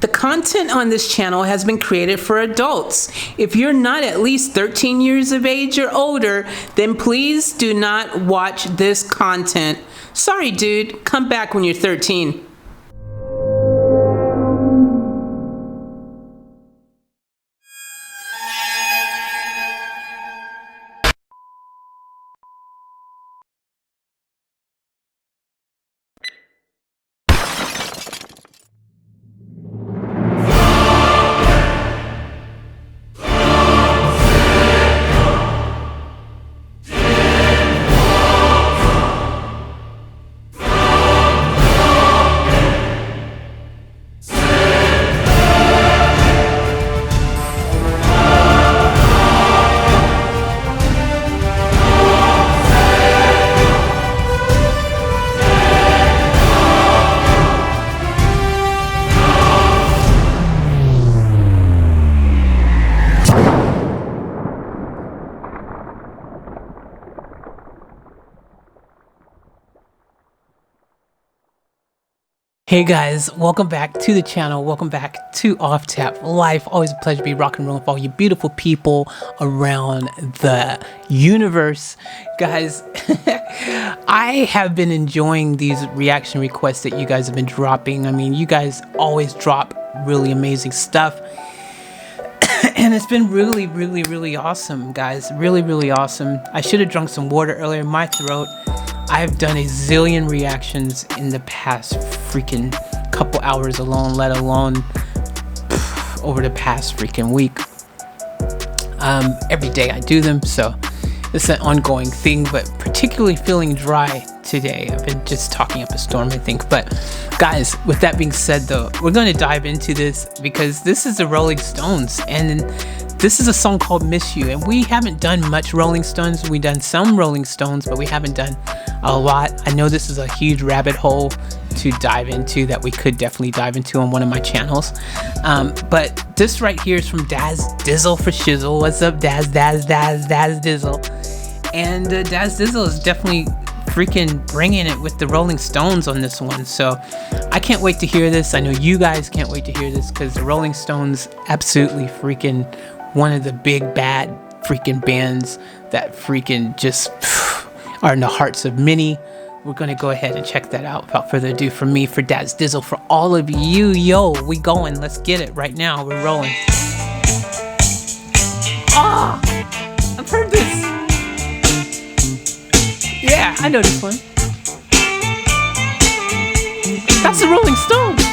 The content on this channel has been created for adults. If you're not at least 13 years of age or older, then please do not watch this content. Sorry, dude. Come back when you're 13. Hey guys, welcome back to the channel. Welcome back to Off Tap Life. Always a pleasure to be rocking and rolling with all you beautiful people around the universe. Guys, I have been enjoying these reaction requests that you guys have been dropping. I mean, you guys always drop really amazing stuff. And it's been really awesome, guys. Really awesome. I should have drunk some water earlier in my throat. I've done a zillion reactions in the past freaking couple hours alone, let alone over the past freaking week. Every day I do them, so it's an ongoing thing, but particularly feeling dry today. I've been just talking up a storm, I think. But guys, with that being said though, we're going to dive into this because this is the Rolling Stones, and this is a song called Miss You, and we haven't done much Rolling Stones. We've done some Rolling Stones, but we haven't done a lot. I know this is a huge rabbit hole to dive into that we could definitely dive into on one of my channels. But this right here is from Daz Dizzle for Shizzle. What's up, Daz Dizzle? And Daz Dizzle is definitely freaking bringing it with the Rolling Stones on this one. So I can't wait to hear this. I know you guys can't wait to hear this because the Rolling Stones absolutely freaking one of the big bad freaking bands that freaking just are in the hearts of many. We're gonna go ahead and check that out. Without further ado, from me, for Daz Dizzle, for all of you, yo, we going. Let's get it right now. We're rolling. Ah, I've heard this. Yeah, I know this one. That's the Rolling Stones.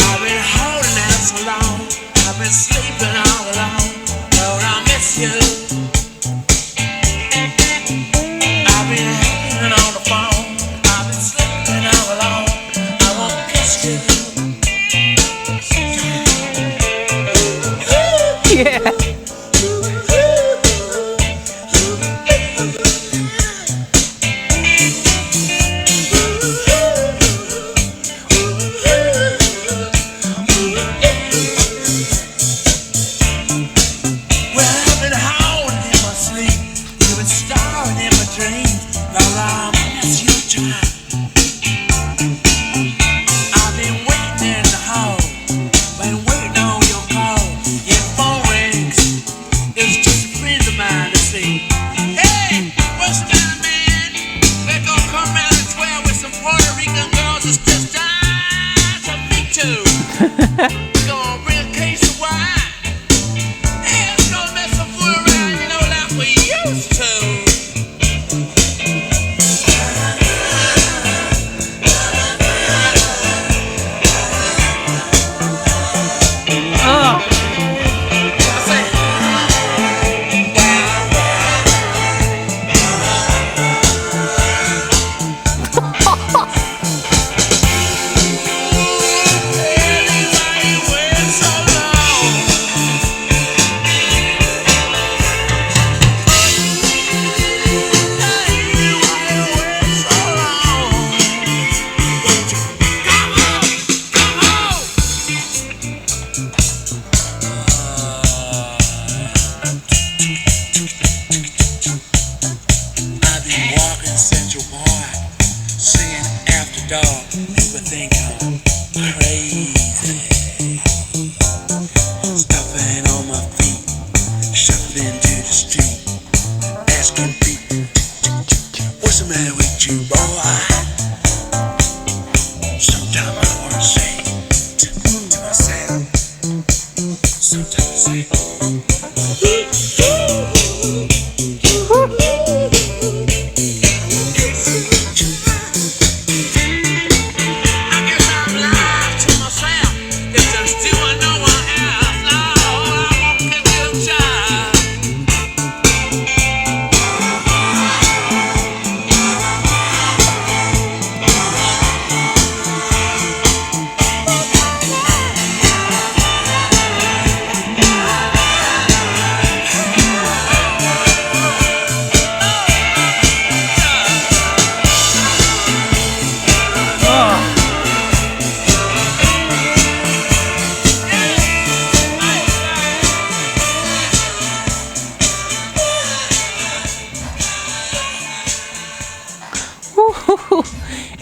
I've been holding out so long. I've been sleeping all alone. Lord, I miss you. I've been hanging on the phone. I've been sleeping all alone. I won't kiss you. Yeah. dog, people think I'm crazy. Stuffing on my feet, shuffling to the street, asking people, what's the matter with you, boy? Sometimes I wanna say to myself, sometimes I say,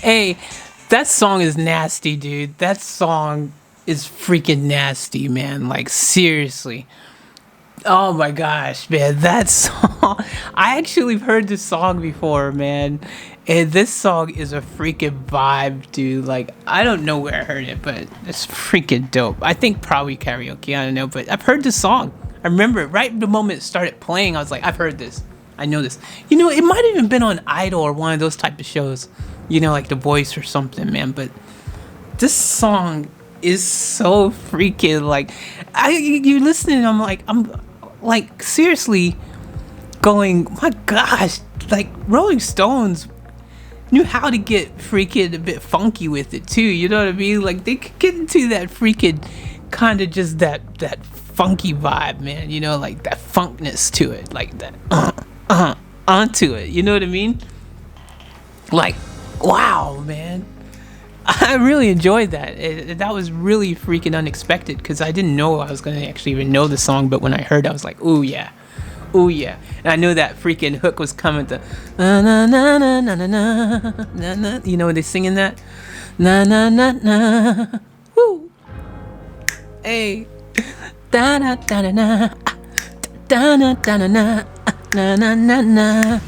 Hey, that song is nasty, dude. That song is freaking nasty, man. Like, seriously. Oh my gosh, man. That song. I actually have heard this song before, man. And this song is a freaking vibe, dude. Like, I don't know where I heard it, but it's freaking dope. I think probably karaoke. I don't know, but I've heard this song. I remember right the moment it started playing, I was like, I've heard this. I know this. You know, it might have even been on Idol or one of those type of shows. You know, like The Voice or something, man. But this song is so freaking like, you listening. I'm like seriously going, my gosh, like Rolling Stones knew how to get freaking a bit funky with it too. You know what I mean? Like they could get into that freaking kind of just that funky vibe, man. You know, like that funkness to it, like that onto it. You know what I mean? Like, wow, man. I really enjoyed that. That was really freaking unexpected because I didn't know I was going to actually even know the song. But when I heard it, I was like, ooh, yeah. Ooh, yeah. And I knew that freaking hook was coming to na na na na na na na na na. You know when they singing that? Na na na na. Woo. Hey. Da da da da na. Da da da da na. Na na na na.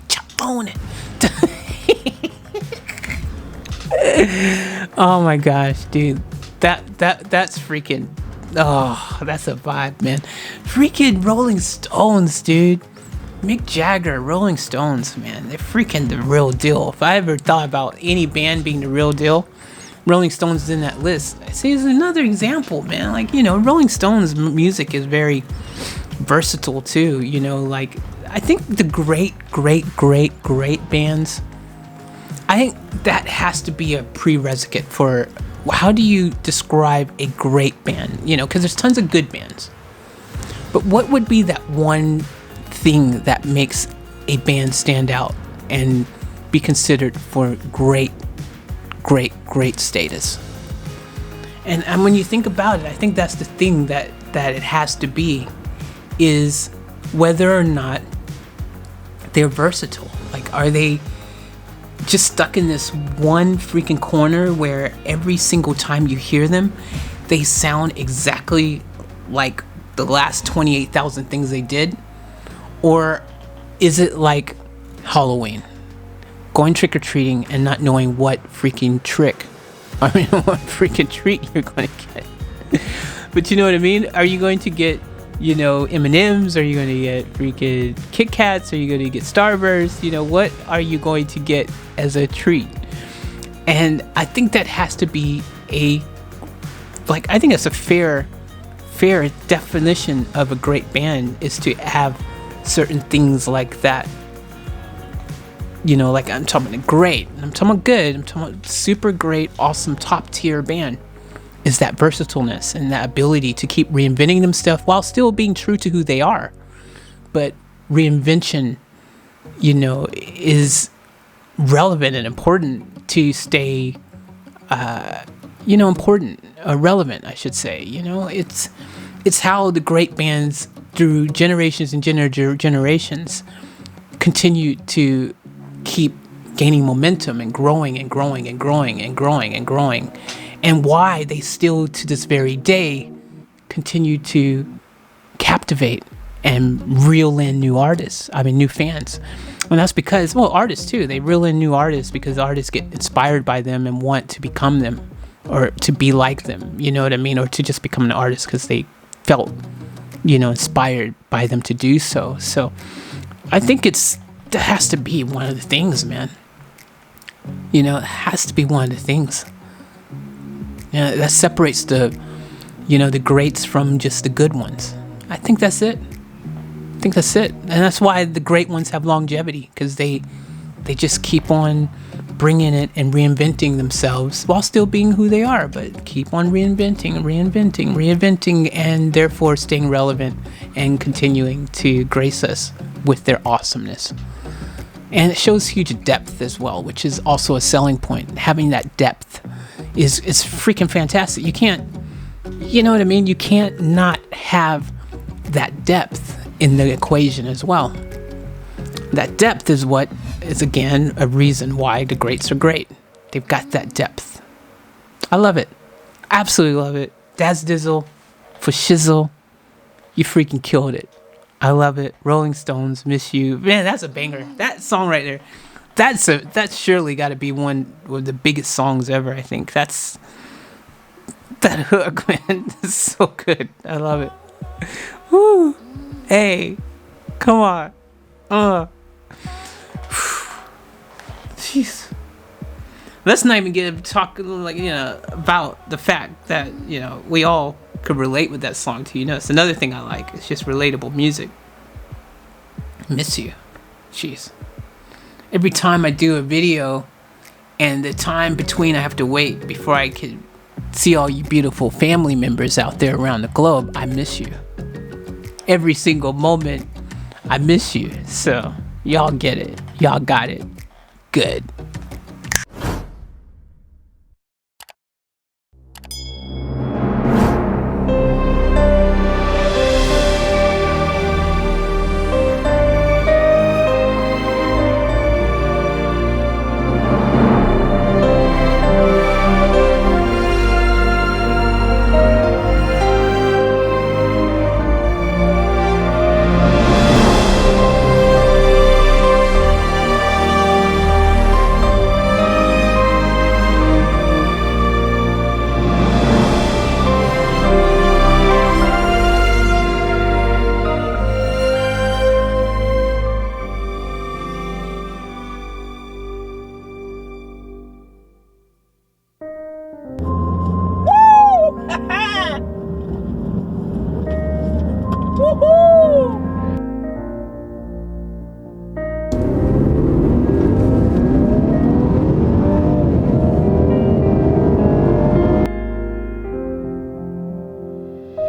Chop on it. Oh my gosh, dude. That's freaking, oh, that's a vibe, man. Freaking Rolling Stones, dude. Mick Jagger, Rolling Stones, man. They're freaking the real deal. If I ever thought about any band being the real deal, Rolling Stones is in that list. I see, it's another example, man. Like, you know, Rolling Stones music is very versatile too. You know, like I think the great bands, I think that has to be a prerequisite for how do you describe a great band? You know, because there's tons of good bands. But what would be that one thing that makes a band stand out and be considered for great status? And when you think about it, I think that's the thing that it has to be, is whether or not they're versatile. Like, are they just stuck in this one freaking corner where every single time you hear them, they sound exactly like the last 28,000 things they did? Or is it like Halloween, going trick-or-treating and not knowing what freaking what freaking treat you're going to get? But you know what I mean? Are you going to get, you know, M&Ms? Are you going to get freaking Kit Kats? Are you going to get Starburst? You know, what are you going to get as a treat? And I think that has to be I think that's a fair definition of a great band, is to have certain things like that. You know, like I'm talking about great, I'm talking about good, I'm talking about super great, awesome, top tier band, is that versatileness and that ability to keep reinventing themselves while still being true to who they are. But reinvention, you know, is relevant and important to stay, relevant, I should say. You know, it's how the great bands through generations and generations continue to keep gaining momentum and growing and growing and growing and growing and growing, and why they still to this very day continue to captivate and reel in new fans. And that's because, well, artists too, they reel in new artists because artists get inspired by them and want to become them or to be like them, you know what I mean? Or to just become an artist because they felt, inspired by them to do so. So I think that has to be one of the things, man. It has to be one of the things. That separates the greats from just the good ones. I think that's it. And that's why the great ones have longevity, because they just keep on bringing it and reinventing themselves while still being who they are, but keep on reinventing, and therefore staying relevant and continuing to grace us with their awesomeness. And it shows huge depth as well, which is also a selling point. Having that depth is freaking fantastic. You can't, you know what I mean? You can't not have that depth in the equation as well. That depth is what is, again, a reason why the greats are great. They've got that depth. I love it. Absolutely love it. Daz Dizzle, for shizzle, you freaking killed it. I love it. Rolling Stones, Miss You. Man, that's a banger. That song right there. That's surely got to be one of the biggest songs ever, I think. That hook, man, is so good. I love it. Woo. Hey, come on. Jeez. Let's not even talk about the fact that we all could relate with that song too. It's another thing I like. It's just relatable music. Miss You. Jeez. Every time I do a video and the time between I have to wait before I can see all you beautiful family members out there around the globe, I miss you. Every single moment, I miss you. So, y'all get it. Y'all got it. Good.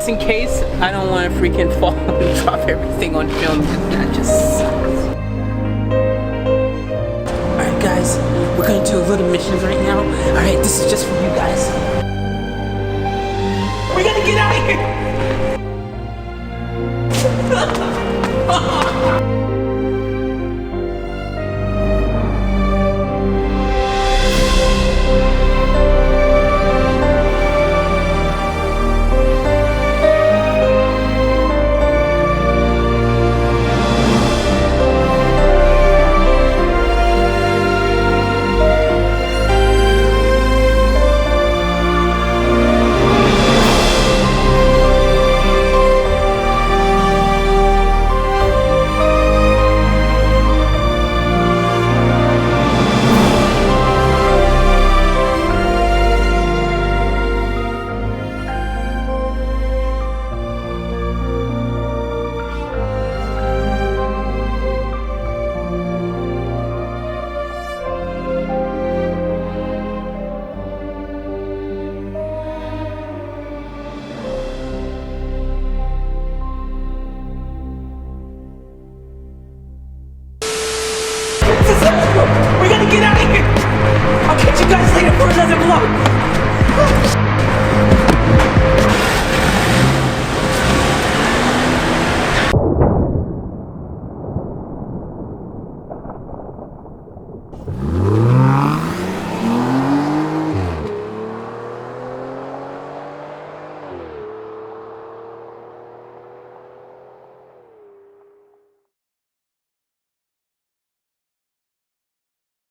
In case I don't want to freaking fall and drop everything on film, that just sucks. Alright guys, we're gonna do a little mission right now. Alright, this is just for you guys. We're gonna get out of here!